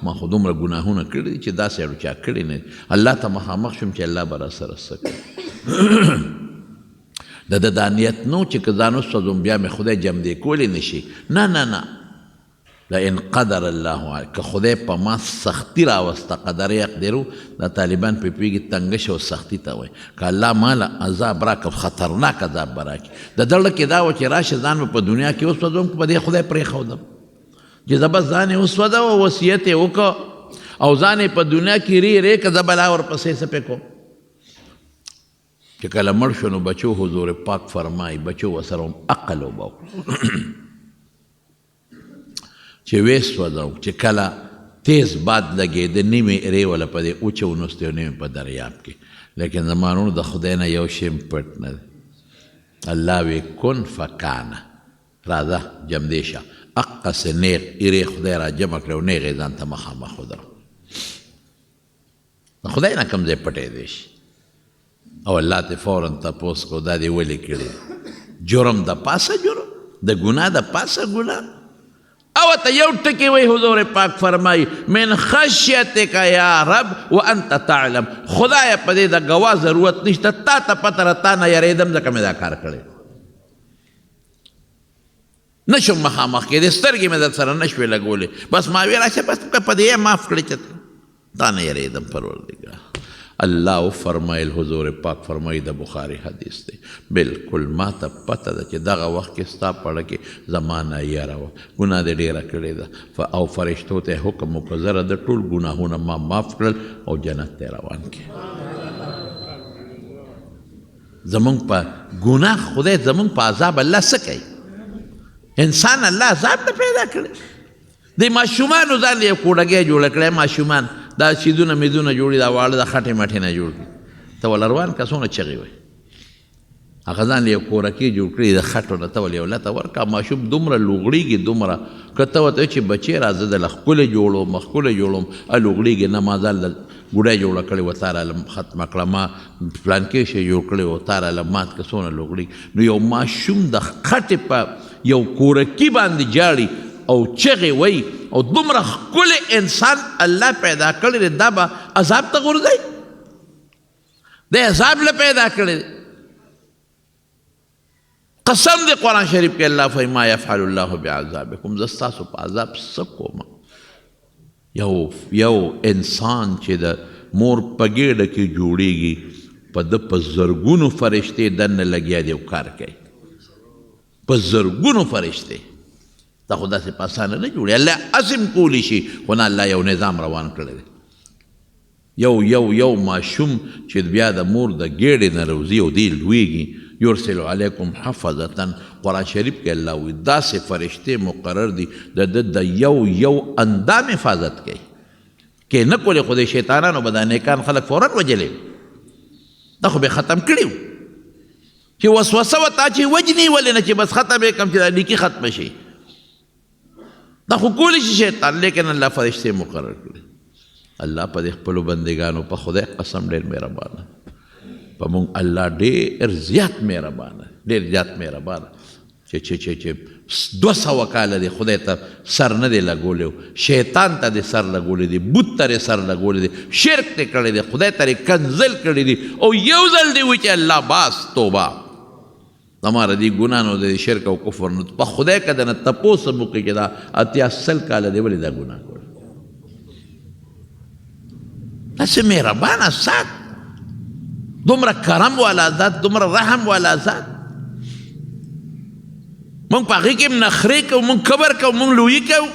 ما خو دومره ګناهونه کړي دي چې داسې اړو چا کړي نه الله ته مخامخ شوم چې الله به راسره څه کوي د ده دا نیت نو چې که ځان وسوځم بیا مې خدای جمدې کولی نه شي نه نه نه لئن قدر الله که خدای په ما سختی راوسته قدر یقدرو دا طالبان په پوهېږي تنګش او سختی ته وایي که الله ماله عذاب راکړه خطرناک عذاب به راکړي د دړه کې دا و چې راشه ځان به په دنیا کې وسوځم که په دې خدای پرېښودم چې زه به ځان یې وسوځه او وصیت یې وکړه او ځان یې په دنیا کې ری که زه به لا ورپسې څه پې کوم چې کله مړ شو نو بچو حضور پاک فرمایي بچو ورسره هم عقل وبه چې ویې سوځم چې کله تیز باد لګېده نیمې ری وله په دې وچونوستې او نیمې په دریاب کې لیکن زما وروڼو د خدای نه یو شی هم پټ نه دی الله وی کن فکانه راځه جمدې شه اقصې نیغ ایرې خدای را جمع کړی او نیغ یې ځان ته مخامخ ودرو د خدای نه کوم ځای پټی دی شي او الله ته فورا تپوس کو دا دې ولې کړي جرم د پاسه جرم د ګناه د پاسه ګناه او ته یو ټکی وی حضور پاک فرمای من خشیتک یا رب وانت تعلم خدای په دې د ګواه ضرورت نشته تا ته پته را تا نه یریدم ځکه مې دا کار کړی نشم مخامخ کېدې سترګې مې در سره نشوې لګولې بس ما ویې راشه بس په دې یې معاف کړې چې تا نه یریدم پروردګار الله فرمایل حضور پاک فرمایي د بخاري حدیث دی بالکل ما ته پته ده چې دغه وخت کې ستا پړه کې زمانه یاره وه ګناه دې ډېره کړې ده او فرشتو ته حکم وکړه زره د ټول ګناهونه ما معاف کړل او جنت ته روان کړې زمونږ په ګناه خدای زمونږ په عذاب الله څه کوي انسان الله عذاب نه پیدا کړی د ماشومانو ځان یې کوډګۍ جوړه کړی ماشومان دا سیدونه میدونه جوړي دا واړه د خټې مټې نه جوړ کړي ته ول روان کسونه چغې وایي هغه ځان له یو کورکۍ جوړ کړي د خټو نه ته ول یو لته ورکړه ماشوم دومره لوغړېږي دومره که ته ورته چې بچی راځه دله ښکلی جوړوم ښکلی جوړوم لوغړېږي نه ما ځان له ګوډۍ جوړه کړې وه تا راله ختمه کړه ما پلانکې شی جوړ کړی و تا راله مات که څونه لوغړېږي نو یو ماشوم د خټې په یو کورکي باندې جاړي او چغې وایي او دومره ښکلی انسان الله پیدا کړی دی دا به عذاب ته غورځوي دی عذاب له پیدا کړی دی قسم دی قرآن شریف کې الله فرمایي ما یفعل الله بعذابکم زه ستاسو په عذاب څه کوم یو انسان چې د مور په ګېډه کې جوړېږي په ده په زرګونو فرشتې دننه لګیا دي او کار کوي په زرګونو فرشتې دا خو داسې په اسانه نه جوړي الله عظم کولی شي خو نه الله یو نظام روان کړی دی یو ماشوم چې بیا د مور د ګېډې نه روځي او دی لویږي یرسل علیکم حفظتا قرآن شریف کې الله وی داسې فرشتې مقرر دي د د یو اندام حفاظت کوي کې نه کولې خو د شیطانانو به دا نیکان خلک فورا وجلې دا خو به ختم کړي چې وسوسه ورته چې وجني ولې نه چې بس ختم یې کړم چې دا نیکي ختمه شي دا خو کولی شي شیطان لیکن الله فرشتې مقرر کړي الله په دې خپلو بندګانو په خدای قسم ډېر مهربانه په مونږ الله ډېر زیات مهربانه چې 200 کاله دی خدای ته سر نه دی لګولی شیطان ته دی سر لګولی دی بت ته یې سر لګولی دی شرک دی کړی دی خدای ته یې کنزل کړی دی او یو ځل دی وایي چې الله باس توبه زما د دې ګناه نو د شرک او کفر نو په خدای که دنه تپوس هم وکړي چې دا 80 کاله دی ولې دا ګناه کړی داسې مهربانه ذات دومره کرم والا ذات دومره رحم والا ذات مونږ په هغې کې هم نخرې کوو مونږ کبر کوو مونږ لویي کوو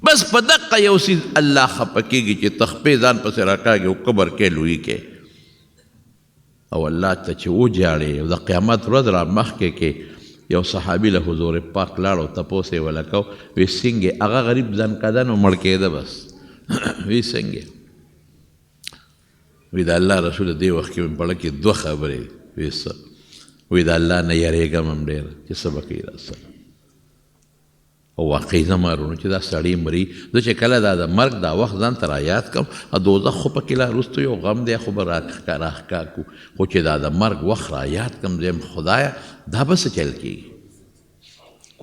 بس په دقه یو څیز الله خفه کېږي چې ته خپې ځان پسې راکاږي او کبر کې لویي کې او الله ته چې وجاړې او د قیامت ورځ را مخکې کې یو صحابي له حضور پاک لاړ او تپوس یې وله کو وی څنګه هغه غریب ځنکدن او مړ کېده بس وی څنګه وی د الله رسول دې وخت کې مې پړه کې 2 خبرې وی څه وی د الله نه یریږم هم ډېر چې څه به کوي راسره او واقعي زما وروڼو چې دا سړی مري زه چې کله دا د مرګ دا وخت ځان ته رایاد کړم دوزخ خو پکې لا وروسته یو غم دی خو به راښکار کړو خو چې دا د مرګ وخت رایاد کړم زه یم خدایه دا به څه چل کېږي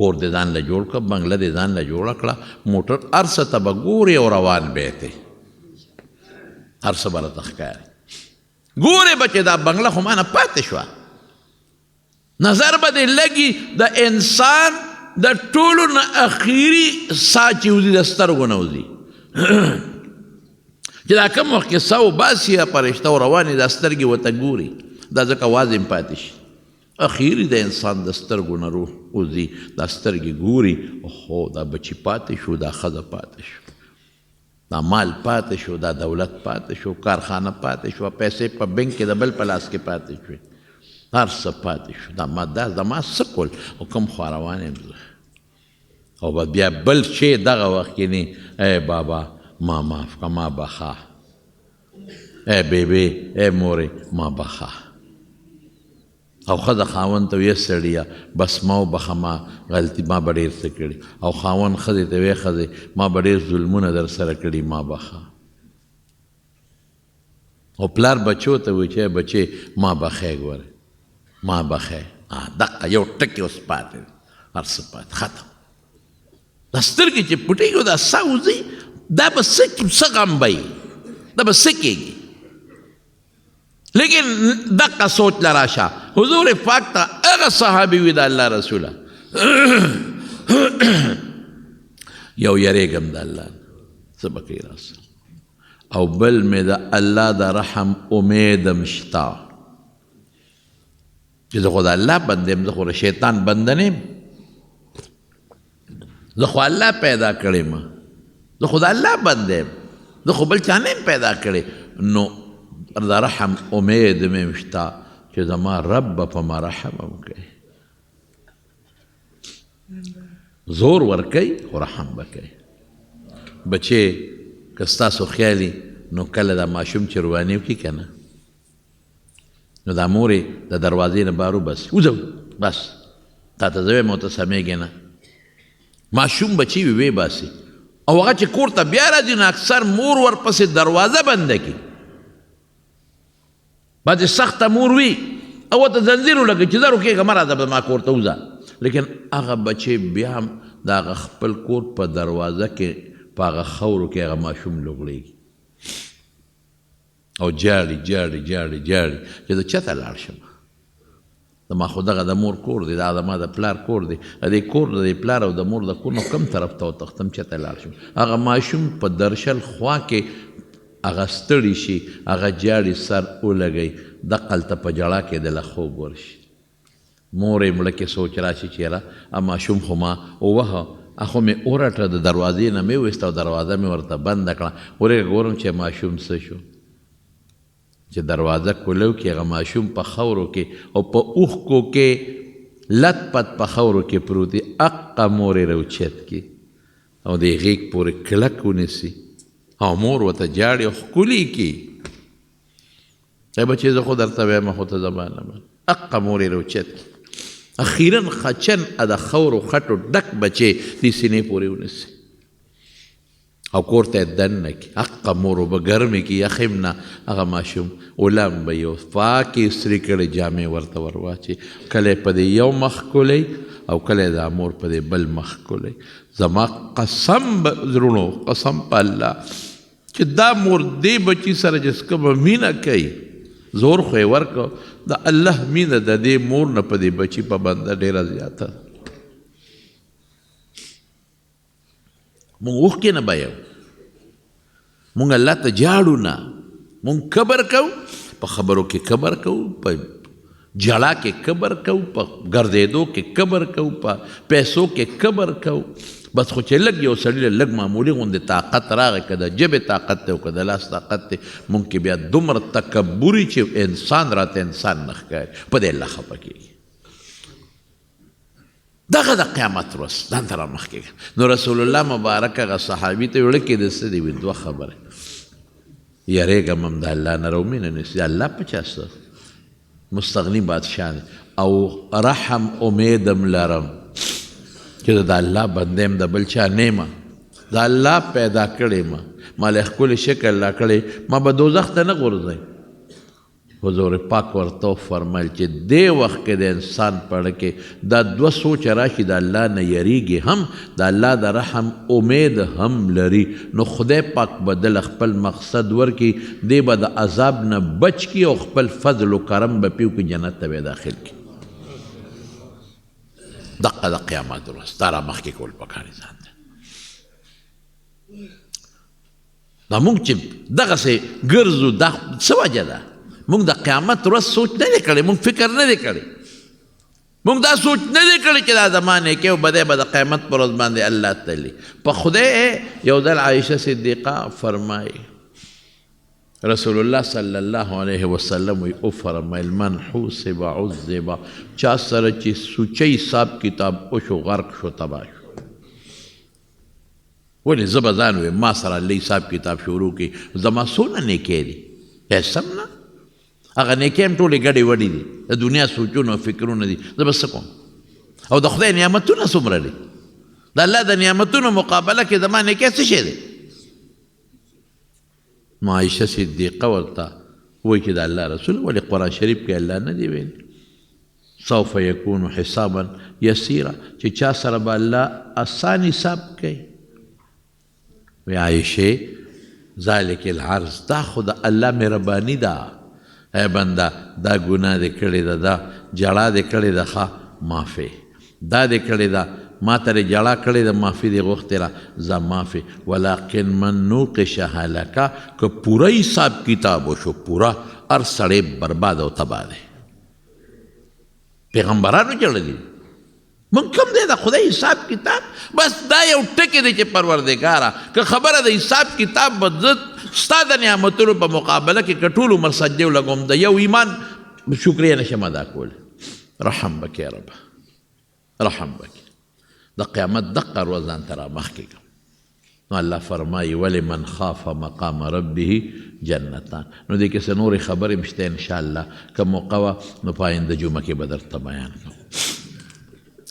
کور دې ځان له جوړ کړه بنګله دې ځان له جوړه کړه موټر هر څه ته به ګورې او روان به یې هر څه به راته ښکاري ګورې به چې دا بنګله خو مانه پاتې شوه نظر به دې لګي د انسان د ټولو نه اخري ساه چې وځي د سترګو نه وځي چې دا کوم وخت کې ساه وباسي فرشته او روانې دا سترګې ورته ګوري دا ځکه واز هم پاتې شي اخري د انسان د سترګو نه روح وځي دا سترګې ګوري اوهو دا بچي پاتې شو دا ښځه پاتې شو دا مال پاتې شو دا دولت پاتې شو کارخانه پاتې شو پیسې په بینک کې د بل په لاس کې پاتې شوې هر څه پاتې شو دا زما څه کول او کوم خوا روان یم زه او به بیا بل شی دغه وخت کې نه ای بابا ما معاف که ما بخا ای بیبی ای مورې ما بخا او ښځه خاوند ته ویې سړیه بس ما وبخه ما غلطي ما به ډېر څه کړي او خاوند ښځې ته ویې ښځې ما به ډېر ظلمونه در سره کړي ما بخه او پلار بچو ته وایي چې بچې ما بخې ګوره ما بخې دقه یو ټکې اوس پاتې هر څه پاتې ختم دا سترګې چې پټېږي دا ساه وځي دا به څه غم به وي دا به څه کېږي لیکن دقه سوچ له راشه حضور پاک ته هغه صحابي وي د الله رسوله یو یریږم د الله څه به کوي راسره او بل مې د الله د رحم امیدم شته چې زه خو د الله بنده یم زه خو د شیطان بنده نه یم زه خو الله پیدا کړی ما زه خو د الله بنده یم زه خو بل چا نه یم پیدا کړی نو د رحم امید مې شته چې زما رب به په ما رحم وکړي زور ورکوي خو رحم به کوي بچې که ستاسو خیالي نو کله دا ماشوم چې رواني وکړي که نه نو دا مورې د دروازې نه بار وباسي وځه بس تا ته زه وایم ورته سمېږې نه ماشوم بچي وي ویې باسي او هغه چې کور ته بیا راځي نو اکثر مور ورپسې دروازه بنده کړي بعضې سخته مور وي او ورته زنځیر ولګوي چې زه روکېږه مه راځه ما کور ته وځه لیکن هغه بچی بیا هم د هغه خپل کور په دروازه کې په هغه خاورو کې هغه ماشوم لوغړېږي او جاړي جاړي جاړي جاړي چې زه چېرته لاړ شم زما خو دغه د مور کور دی دا زما د پلار کور دی د دې کور د دې پلار او د مور د کور نو کوم طرف ته وتښتم چېرته لاړ شم هغه ماشوم په درشل خوا کې هغه ستړي شي هغه جاړي سر ولګوي دقلته په جړا کې دله خوب ورشي مور یې مړه کې سوچ راشي چې یاره ماشوم خو ما ووهه خو مې ورټه د دروازې نه مې ویسته او دروازه مې ورته بنده کړه ورېږه ګورم چې ماشوم څه شو چې دروازه کولو کې هغه ماشوم په خاورو کې او په اوښکو کې لت پت په خاورو کې پروت دی اقه مور یې راوچت کړي او د غېږ پورې کلک ونیسي او مور ورته جاړي او ښکلي کړي ای بچې زه خو درته وایم خو ته زما نه من اقه مور یې راوچت کړي اخیرا خچن د خاورو خټو ډک بچې دې سینې پورې ونیسي او کور ته یې دننه کړي اقه مور به ګرمې کړي یخم نه هغه ماشوم ولم به یې پاکې استري کړې جامې ورته ور واچي کله یې په دې یو مخ کولی او کله یې د مور په دې بل مخ کولی زما قسم زرونو قسم په الله چې دا مور دې بچي سره چې کومه مینه کوي زور خو یې ورکړو د الله مینه د دې مور نه په دې بچي په بنده ډېره زیاته مونږ اوښکې نه بیو مونږ الله ته جاړو نه مونږ کبر کوو په خبرو کې کبر کوو په جړا کې کبر کوو په ګرځېدو کې کبر کوو په پیسو کې کبر کوو بس خو چې لږ یو سړي له لږ معمولي غوندې طاقت راغی که د ژبې طاقت دی او که د لاس طاقت دی مونږ کې بیا دومره تکبري چې انسان راته انسان نه ښکاري په دې الله خفه کېږي دغه د قیامت ورځ ځان ته رامخ کېږه نو رسول الله مبارک هغه صحابي ته وړه کې د څه دي وي دوه خبرې یریږم هم د الله نه راومینه نیسي الله په چا څه مستغني بادشاه دی او رحم امیدم لرم چې د الله بنده یم د بل چا نه یم د الله پیدا کړی ما له ښکلي شکل لا کړی ما به دوزخ ته نه غورځئ حضور پاک ورته فرمایل چې دې وخت کې د انسان په اړه کې دا دوه سوچ راشي د الله نه یریږي هم د الله د رحم امید هم لري نو خدای پاک به دله خپل مقصد ورکړي دی به د عذاب نه بچ کړي او خپل فضل و کرم به پیو کې جنت ته به داخل کړي دقه د قیامت ورځ تا را مخکې کول پکار ځان ته دا موږ چې دغسې ګرځو دا څه وجه ده مونږ د قیامت ورځ سوچ نه دی کړی مونږ فکر نه دی کړی مونږ دا سوچ نه دی کړی چې دا زمانې کې او بدی به د قیامت پر ورځ باندې الله تعالی په خدای یو ځل عایشه صدیقه فرمایي رسول الله صلی الله علیه وسلم وی او فرمایل من حوسب عذب چا سره چې سوچي حساب کتاب وشو غرق شو تباه شو ولې زه به ځان ویم ما سره الله حساب کتاب شروع کړي زما څونه نیکۍ دي پیسم نه هغه نیکۍ هم ټولې ګډې وډې دي د دنیا سوچونه او فکرونه دي زه به څه کوم او د خدای نعمتونه څومره دي د الله د نعمتونو مقابله کې زما نیکۍ څه شی دی نو عایشه صدیقه ورته وایي چې د الله رسول ولې قرآن شریف کې الله نه دی ویلی سوف یکون حسابا یسیرا چې چا سره به الله آسان حساب کوي وی عایشه ذلک العرض دا خو د الله مهرباني ده ای بنده دا ګناه دې کړې ده دا جړا دې کړې ده ښه معافي دا دې کړې ده ما ته جړا کړې ده معافي دې غوښتې را زه معافي ولکن من نوقش هلکه که پوره حساب کتاب وشو پوره هر سړی برباد او تباه دی پیغمبرانو جړه دي من کوم دی د خدای حساب کتاب بس دا یو ټکی دی چې پروردګاره که خبره د حساب کتاب به زه ستا د نعمتونو په مقابله کې که ټول عمر سجدې ولګوم د یو ایمان شکریه نشم ادا کولی رحم وکړې یا رب رحم وکړې د قیامت دقه ورځ ځان ته رامخکې کړم نو الله فرمایي ولمن خاف مقام ربه جنتان. نو دې کې څه نورې خبرې هم شته انشاءالله که موقع وه نو په آینده جمعه کې به درته بیان کوم.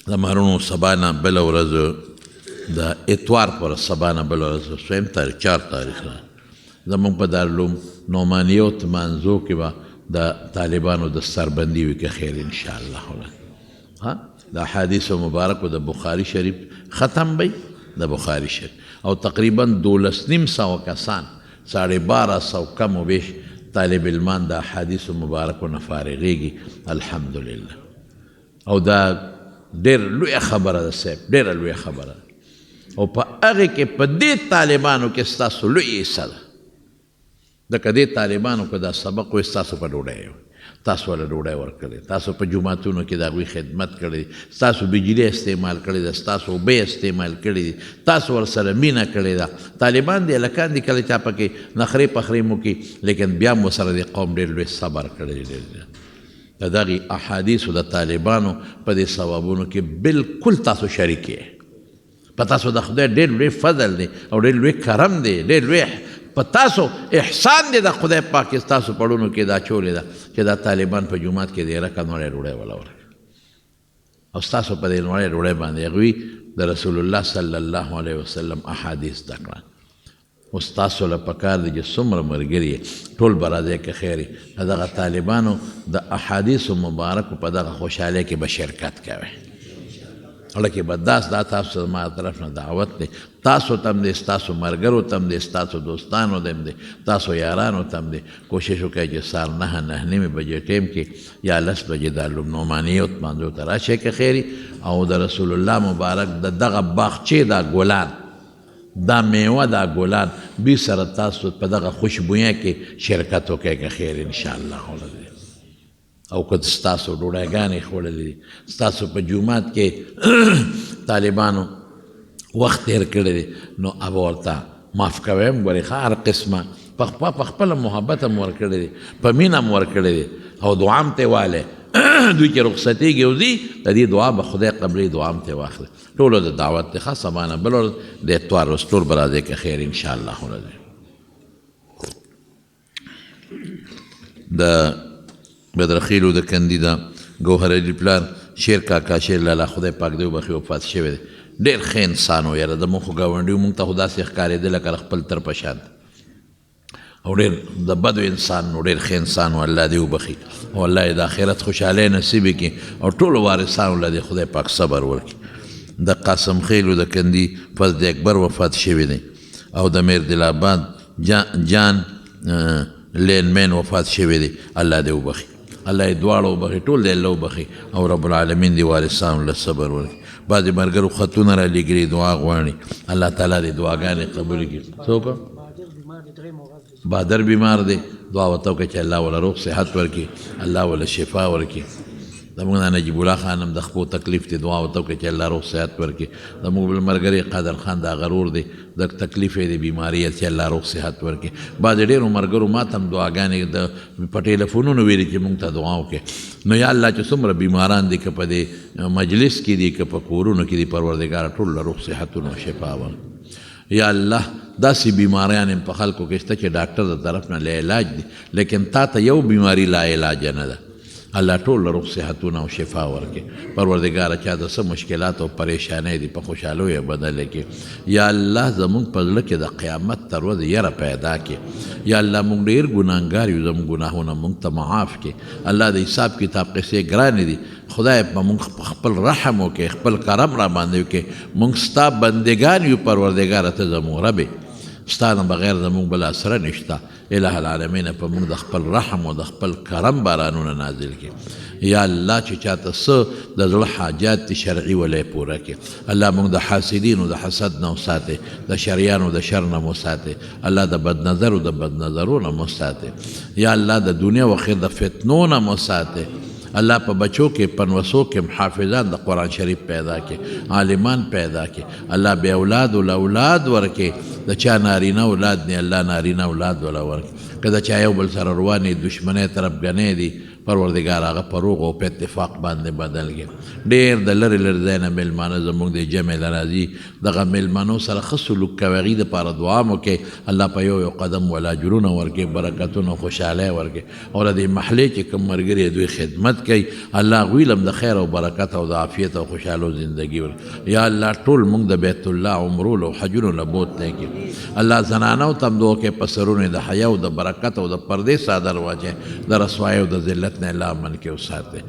د مهرونو سبا نه بله ورځ د اتوار پر سبا نه بله ورځ 4 تاریخ نه زمونږ په دارالعلوم نعمانیو تمانځو کې به د طالبانو د سربندي وي که خیر انشاءالله. د احادیثو مبارکو د بخاري شریف ختم بی د بخاري شریف او تقریبا 12,500 کسان 1250 کم و بیش طالب علمان د احادیثو مبارکو نه فارغیږي الحمدلله. او دا ډېر لویه خبره ده صاحب، ډېره لویه خبره ده. او په هغې کې په دې طالبانو کې ستاسو لوی حصه ده. ځکه دې طالبانو که دا سبق وی ستاسو په ډوډۍ وي، تاسو له ډوډۍ ورکړې، تاسو په جوماتونو کې د هغوی خدمت کړی، ستاسو بجلي استعمال کړې ده، ستاسو اوبه استعمال کړي دي، تاسو ورسره مینه کړې ده. طالبان دي هلکان دي کله چا پکې نخرې پخرې مو کړي، لیکن بیا هم ورسره د قوم ډېر لوی صبر کړی دی. د دغې احادیثو د طالبانو په دې ثوابونو کې بلکل تاسو شریک یې. په تاسو د خدای ډېر لوی فضل دی او ډېر لوی کرم دی، ډېر لوی په تاسو احسان دی د خدای پاک چې تاسو پړونو کې دا چولې ده چې دا طالبان په جومات کې د رکه نوړی ډوډۍ وله ورکړي او ستاسو په دې نوړی ډوډۍ باندې هغوی د رسول الله صلی الله علیه وسلم احادیث زده کړه. اوس تاسو له پکار دی چې څومره ملګري ټول به راځئ که خیر د دغه طالبانو د احادیثو مبارکو په دغه خوشحالۍ کې به شرکت کوئ. هلکې به دا تاسو زما طرف نه دعوت دی، تاسو ته هم دی، ستاسو ملګرو ته هم دی، ستاسو دوستانو ته هم دی، تاسو یارانو ته هم دی. کوشش وکړئ چې سهار 9:09 بجې ټیم کې یا 10 بجې دارالعلوم نعمانیو تمانځو ته راشئ که خیري. او د رسول الله مبارک د دغه باغچې دا ګلان، دا میوه، دا ګلان بي سره تاسو په دغه خوشبویه کې شرکت وکړئ که خیر انشاءالله. او که ستاسو ډوډۍ خوړلې دي، ستاسو په جومات کې طالبانو وخت تیر کړی دی، نو اب ورته معاف کوئ هم ګورې هر قسمه په خپله محبت هم ورکړی دی، په مینه هم ورکړی دی او دعا هم ترې والی. دوی چې رخصتېږي او ځي د دې دعا به خدای قبلوي، دعا هم ترې واخلي. ټولو د دعوت دی ښه سبا نه بله ورځ د اتوار ورځ ټول به راځئ که خیر انشاءالله. د بدرخیلو د کندي د ګوهر علي پلار شیر کاکا شیر لالا خدای پاک دی وبخي وفات شوی دی. ډېر ښه انسان و یاره، زموږ خو ګاونډي مونږ ته خو داسې ښکارېده لکه خپل تر په شان، او ډېر د بدو انسان و، ډېر ښه انسان و. الله دې وبخي او الله یې د آخرت خوشحالۍ نصیب کړي او ټولو وارثانو له دې خدای پاک صبر ورکړي. د قاسم خیلو د کندي فضل اکبر وفات شوی دی او د میردل آباد جان لینمین وفات شوی دی. الله دې وبخي، الله یې دواړه وبخي، ټول دی الله وبخي او رب العالمین دې وارثانو له صبر ورکړي. بعضې ملګرو خطونه را لېږلي دعا غواړي، الله تعالی دې دعاګانې قبول کړي. څوک بادر بیمار دی، دعا ورته وکړه چې الله وله روغ صحت ورکړي، الله وله شفا ورکړي. زموږ د نجیب الله خان هم د خپو تکلیف دی، دعا ورته وکړه چې الله روغ صحت ورکړي. زموږ بل ملګری قادر خان دا غرور دی، د تکلیف یې د بیماري چې الله روغ صحت ورکړي. بعضې ډېرو ملګرو ما ته هم دعاګانې په ټیلیفونونو ویلي چې موږ ته دعا وکړي. نو یا الله چې څومره بیماران دي که په دې مجلس کې دي که په کورونو کې دي، پروردګاره ټول له روغ صحتونو شفا ورکړي. یا الله داسې بیماریان هم په خلکو کې شته چې ډاکټر د طرف نه لا علاج دي، لیکن تا ته یو بیماري لا علاج نه ده. الله ټول له روغ صحتونه او شفا ورکړي. پروردګاره چا د څه مشکلات او پریشانۍ دي په خوشحالیو یې بدله کړي. یا الله زموږ په زړه کې د قیامت تر ورځې یره پیدا کړي. یا الله موږ ډېر ګناهګار یو، زموږ ګناهونه موږ ته معاف کړي. الله د حساب کتاب قصې ګرانې دي، خدای په موږ خپل رحم وکړي، خپل کرم را باندې وکړي. موږ ستا بندګان یو پروردګاره، ته زموږ رب یې، ستا نه بغیر زموږ بل اسره نشته. الہ العالمین په موږ د خپل رحم او د خپل کرم بارانونه نازل کړي. یا الله چې چاته څه د زړه حاجات دي شرعي ولی پوره کړي. الله موږ د حاسدینو د حسد نه وساتې، د شریانو د شر نه مو ساتې. الله د بدنظرو د بدنظرو نه مو ساتې. یا الله د دنیا و آخرت د فتنو نه مو ساتې. الله په بچو کې پنوسو کې حافظان د قرآن شریف پیدا کړي، عالمان پیدا کړي. الله بې اولاد ول اولاد ورکړي، د چا نارینه اولاد نه الله نارینه اولاد ولا ورکړي. که د چا یو بل سره روانې دشمنۍ طرفګنۍ دي، پروردګار هغه په روغ او په اتفاق باندې بدل کړي. ډېر د لرې لرې ځای نه میلمانه زموږ د جمع له راځي، دغه میلمنو سره ښه سلوک کوئ، هغوی دپاره دعا مو کوئ، الله په یو یو قدم ولا اجرونه ورکړي، برکتونه خوشحالۍ ورکړي، او د دې محلې چې کوم ملګري دوی خدمت کوي الله هغوی له هم د خیر او برکت او د عافیت او خوشحالو زندګي ورکړي. یا الله ټول موږ د بیت الله عمرو او حجونو له بوتلی کړي. الله زنانو ته هم دعا کوي په سرونو د حیا او د برکت او د پردې څادر واچوي، د رسوایۍ او د ذلت نه الله امن کې وساتي.